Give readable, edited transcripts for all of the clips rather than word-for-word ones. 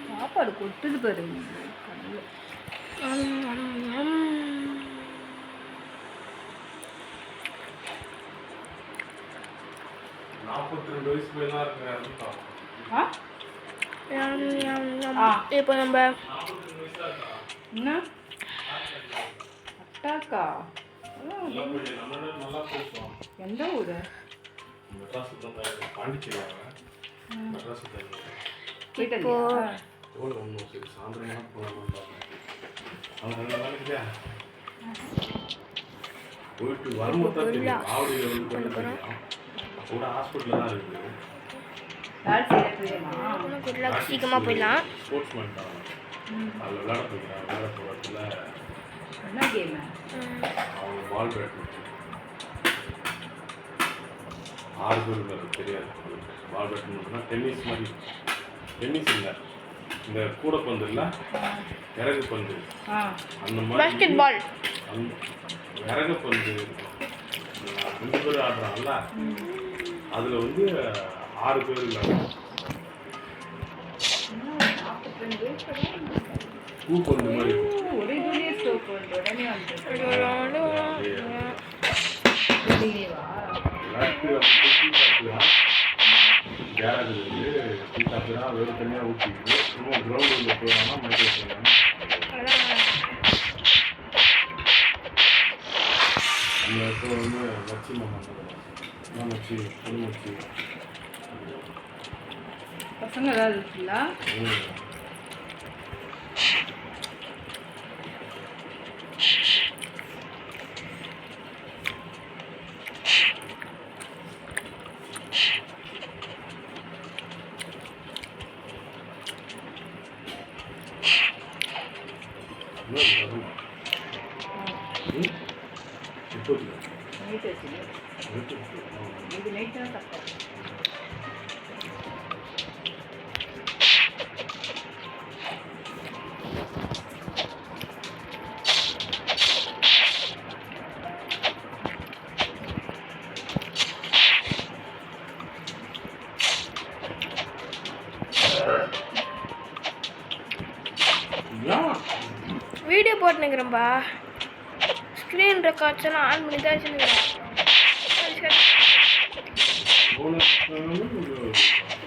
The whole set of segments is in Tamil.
சாப்பாடு கொட்டுது பாரு. இப்போ நம்ம என்ன அட்டாக்கா? எந்த ஊரு? போயிட்டு வரும்போது தான் தெரியும். ஆவடியில் வந்து கூட ஹாஸ்பிட்டலில் தான் இருக்குது. சீக்கிரமாக போயிடலாம். ஸ்போர்ட்ஸ்மேன் தான் அதில் விளையாட போகிறாங்க. விளையாட போகிறதுல என்ன கேமு? அவங்க பால் பேட்மிண்டன் 6 பேருக்கு தெரியாது. பால் பேட்மிண்டன்னா டென்னிஸ் மாதிரி. டென்னிஸ் இல்லை, இந்த கூடைப்பந்து இல்லை, இறகு பந்து அந்த மாதிரி. பாஸ்கெட் பால் அந்த இறகு பந்து 2 பேர் ஆடுறாங்கல்ல, அதில் வந்து 6 பேர் விளையாடுறாங்க. பூப்பந்து மாதிரி கேரேஜ் வந்து டீ வேறு தனியாக ஊற்றிக்கிட்டு சும்மா கிரவுண்டில் போயிடலாம். மைக்கை போயிடலாம். அந்த இடத்துல வந்து லட்சி மாமா மச்சி பொதுமச்சி பசங்க ஏதாவது இருக்குல்ல? இது நைட் தான் சாப்பிட்டேன். வீடியோ போட்டுக்கிறேன்ப்பா. ஸ்க்ரீன் ரெக்கார்ட்ஸ் எல்லாம் ஆன் பண்ணி தான் வச்சுருக்கிறேன்.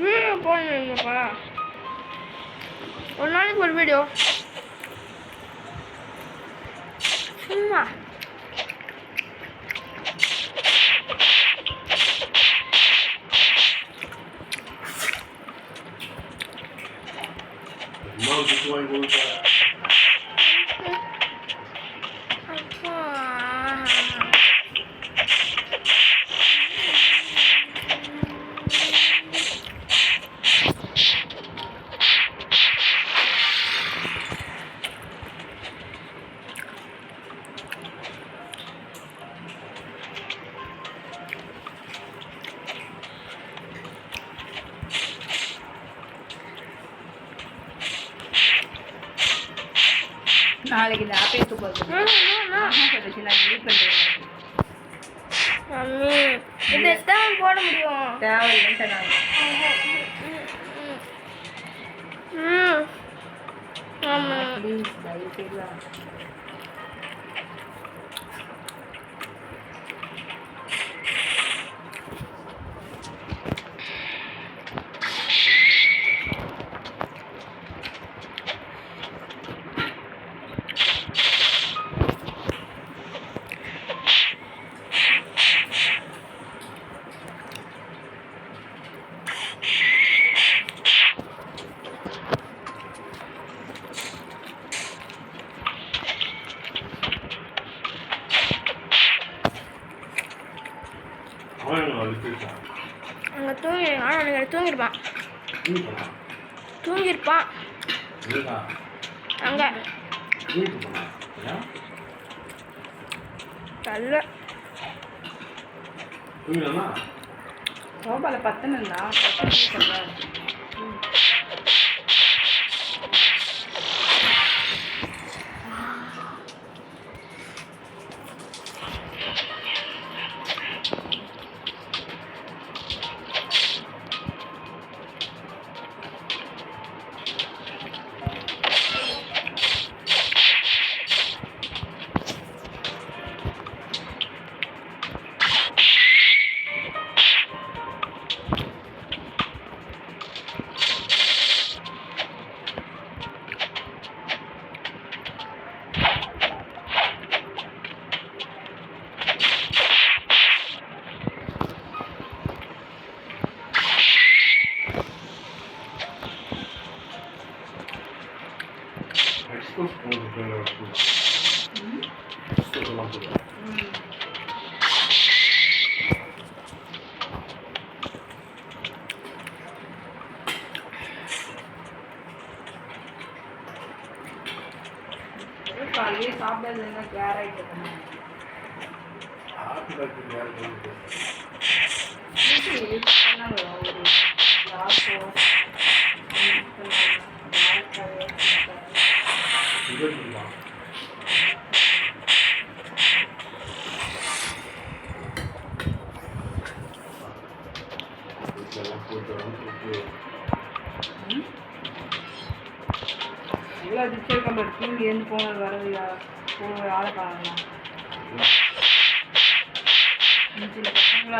வீடியோ போடணுங்கப்பா. ஒரு நாளைக்கு ஒரு வீடியோ சும்மா நாளைக்கு இந்த ஆப்பே போகிறது தான் போட முடியும். தேவையில்லைன்ட்டு நான் ஆமாம். ப்ளீஸ் தயவு செய்து அங்கே தூங்கிருப்பான். தூங்கிருப்பான் அங்கே நல்ல சோபால பத்தனா உங்களுக்கு ஃப்ரெண்ட் சொல்லலாம் சொல்லுங்கள். காலையே சாப்பிடாதுன்னா கேரட் ஹார்ட் டாக்டர் யார் ஒரு கிளாஸோ சுகர் எவ்வளோ டிஸ்டர்ப் தூங்கி எழுந்து போனது வரது போன ஆளை காணலாம் சில பசங்களா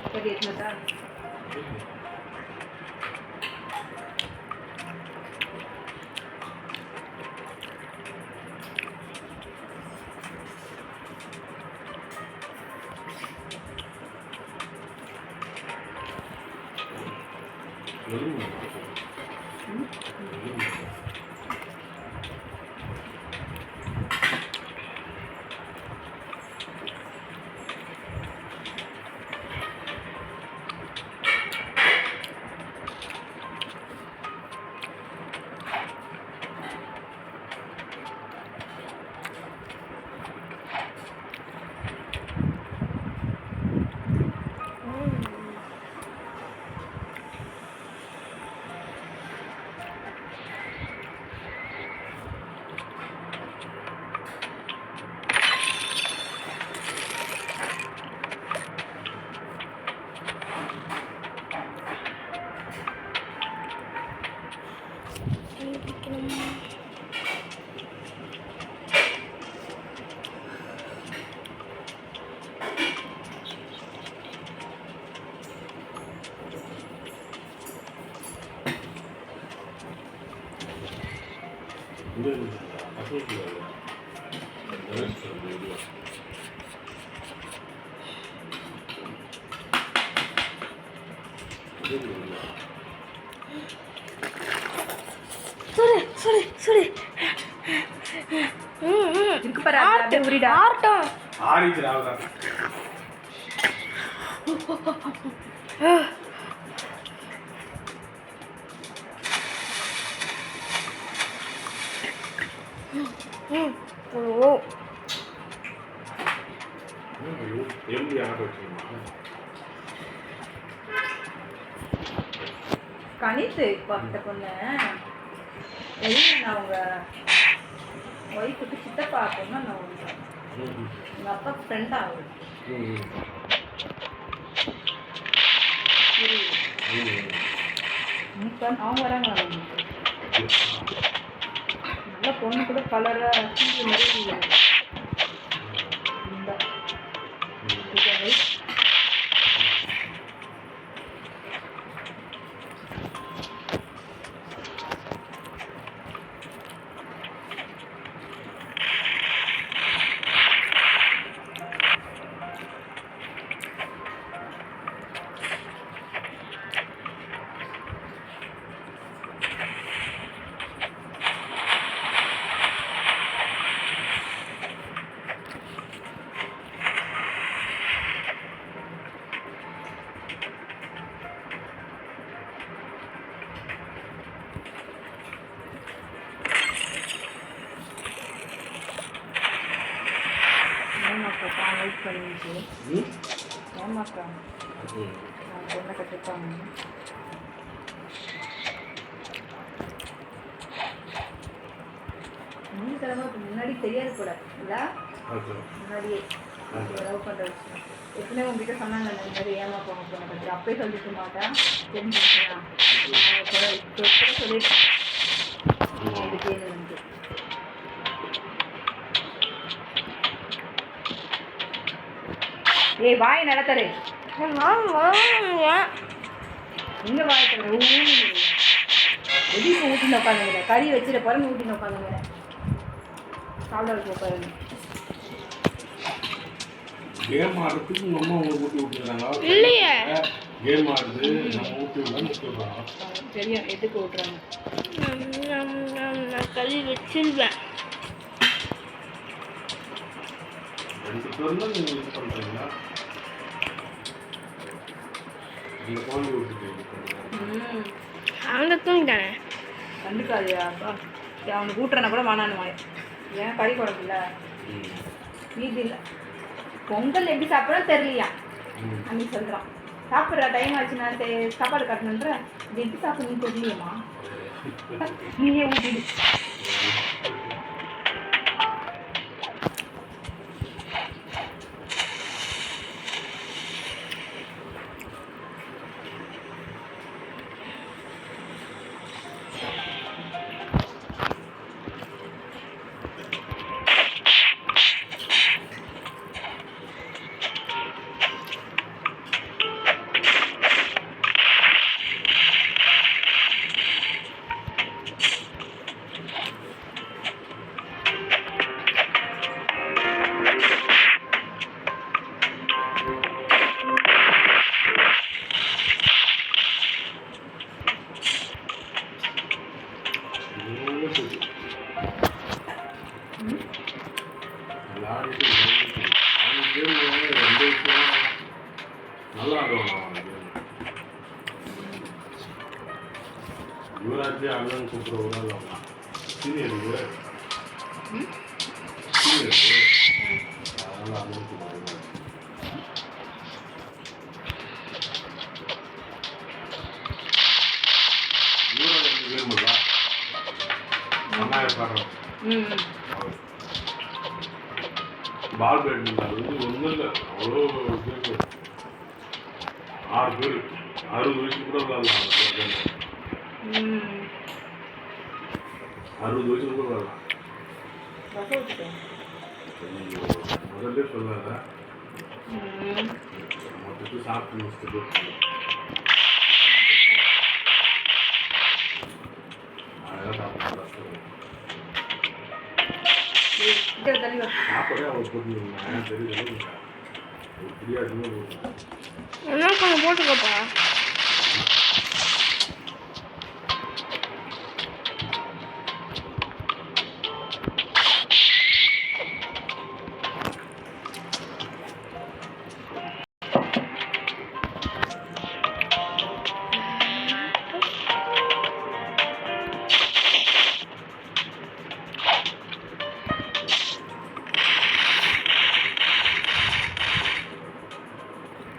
Передна, sorry. இருக்கு பாரு அப்படியே உரிடா ஆர்ட்டம் ஆரிச்சு ராவுதா ஓ எம்பி ஆட வச்சுக்கோமா கணித்து பார்த்த பொண்ணு நான் உங்க ஒய்ஃபுக்கு சித்தப்பா பொண்ணு நான் உங்க அப்பா ஃப்ரெண்ட் ஆகும் அவங்க வராங்க நல்ல பொண்ணு கூட கலரா மாதிரி பண்ணிச்சு ம் ஏமாக்குறாங்க ம் நான் பொண்ணை கட்டிருப்பாங்க மூணு தடவை முன்னாடி தெரியாது போல இல்லை ஓகே முன்னாடியே லவ் பண்ணுற விஷயம் எப்பவுமே உங்ககிட்ட சொன்னாங்க இந்த மாதிரி ஏமாப்பாங்க பொண்ணை கட்டி அப்பயே சொல்லிக்க மாட்டேன் தெரிஞ்சுக்கலாம் இப்போ சொல்லிட்டு எதுக்கேன்னு வந்து ஏய் வாய் நடத்தரு எங்க வாய் தர எதுக்கு ஊட்டின்னு உட்காந்துங்கிற கறி வச்சுட்டு பிறகு ஊட்டின்னு உட்காந்துங்கிற சாப்பிட வைக்க பாருங்க கேம் ஆடுறதுக்கு உங்க அம்மா உங்களுக்கு ஊட்டி விட்டுறாங்க இல்லையே. கேம் ஆடுது நம்ம ஊட்டி விடலாம் விட்டுறாங்க தெரியும் எதுக்கு ஊட்டுறாங்க நான் கறி வச்சிருவேன். ரெண்டு பேரும் நீங்க யூஸ் பண்றீங்களா இந்த குழந்தை விட்டுட்டு யூஸ் பண்றீங்க அங்கே தூங்கிட்டானே. கண்டுக்காதியா அப்பா அவனுக்கு ஊட்டுறனா கூட வேணான்னு வாய் ஏன் கறி குழம்பு இல்லை மீதி இல்லை பொங்கல் எப்படி சாப்பிட்றோம் தெரியலையா அன்னைக்கு சொல்கிறான் சாப்பிட்ற டைம் ஆச்சு நான் சாப்பாடு கட்டணுன்ற இது எப்படி சாப்பிடணும்னு தெரியலையம்மா நீயே ஊட்டிடு நல்லா ஆடுவாங்க யுவராஜ் அண்ணன் கூப்பிட்ற ஒரு நாள் அவங்க சீனியர் சீனியர் அதனால அண்ணன் கூப்பிடுவாங்க யுவராஜ் எனக்கு வேணுமில்ல அண்ணாய பாடுறோம் பால் பேட்மிண்டன் அது வந்து ஒன்றும் இல்லை அவ்வளோ பேருக்கு 6 பேர் 60 வயசு கூட விளாடலாம் 60 வயசு கூட விளாடலாம் முதல்ல சொல்லாத மொத்தத்துக்கு சாப்பிட்டு முடிச்சுட்டு அதெல்லாம் சாப்பிட்டு சாப்பாடே அவள் போட்டுருந்தாங்க தெரியல தெரியாதுன்னு என்ன கொஞ்சம் போட்டுக்கப்பா.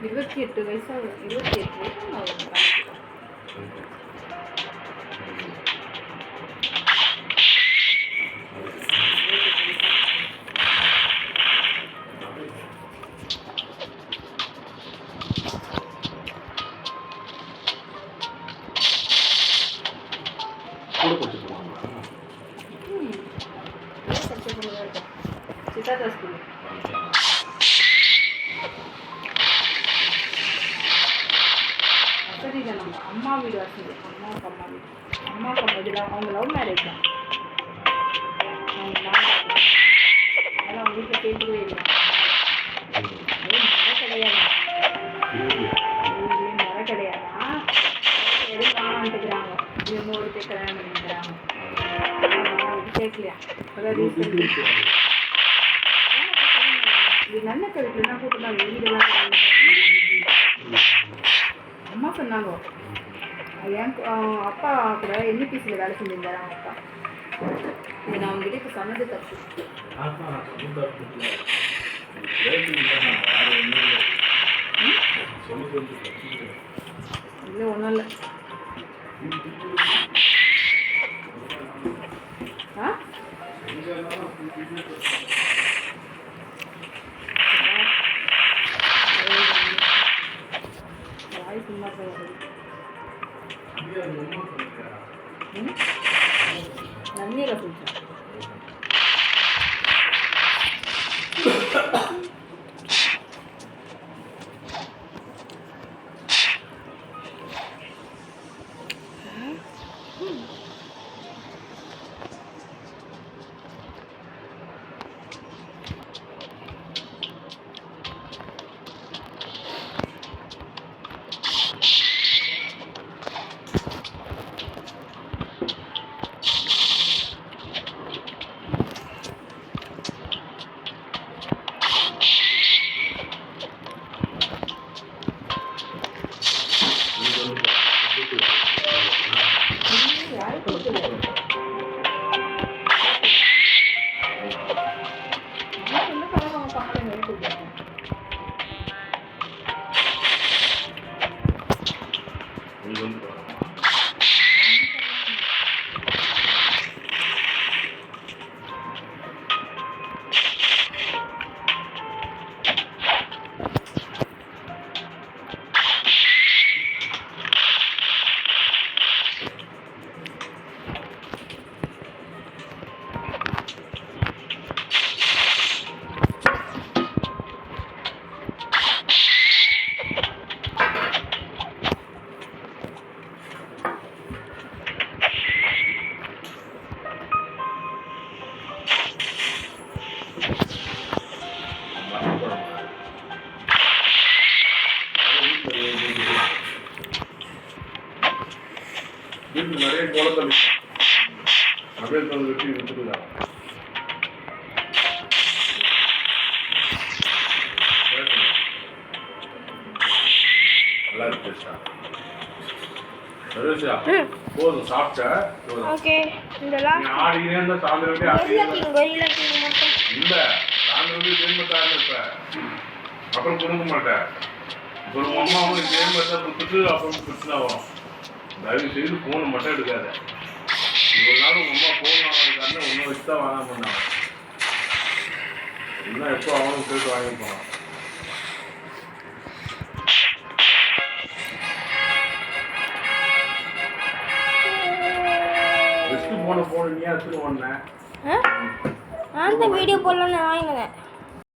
இருபத்தி எட்டு வயசு சித்தார்த்தா ஸ்கூல் வசதி தான் நம்ம அம்மா வீடு வசதி அம்மாவுக்கு அம்மா வீடு அம்மாவுக்கு பதில் அவங்க லவ் மேரேஜ் தான் அவங்க அதனால் அவங்க வீட்டில் கேட்கவே இல்லை முறை கிடையாது முறை கிடையாதா எதுவும் காணான்ட்டுக்கிறாங்க இவங்க ஒரு கேட்கறாங்க நினைக்கிறாங்க கேட்கலையா இது நல்ல கருத்துனா கூப்பிட்டாங்க வீடெல்லாம் அம்மா சொன்னாங்க என் அப்பா கூட என்இபிசியில் வேலை செஞ்சிருந்தாரு அவங்க அப்பா இது நான் அவங்ககிட்ட இப்போ சொன்னது தப்பு இல்லை ஒன்றும் இல்லை. ஆ வாய் சும்மா போகுது. நன்னியில் குடிச்சேன். யாரும் கொடுக்கல. என்ன பழக்கம் பார்க்குறேன் எடுத்துருக்கேன். வீட்டுக்கு நிறைய கோலத்தல் அப்படியே தந்து வெட்டி விட்டுருக்காங்க. நல்லா இருக்கு சதேஷா. போதும் சாப்பிட்ட ஓகே இந்த நீ லாஸ்ட் ஆடிக்கினே இருந்தா சாயந்தரம் கொரில்லா கிங் மட்டும் இல்ல சாயந்தரம் தேர்மத்தா இருப்ப அப்புறம் கொடுக்க மாட்டேன். ஒரு அம்மாவும் தேர்மத்தா கொடுத்துட்டு அப்புறம் பிரச்சனை வரும். தயவு செய்து ஃபோனை மட்டும் எடுக்காத. இவ்வளோ நாள் உங்கள் அம்மா ஃபோன் வாங்கினாங்க ஒன்றும் வச்சு தான் வாங்க பண்ணாங்க. இன்னும் எப்போ அவனுக்கு கேட்டு வாங்கி போனான். பெஸ்ட்டு ஃபோனை நீ எடுத்துட்டு ஒன்று அந்த வீடியோ போடலான்னு வாங்கினேன்.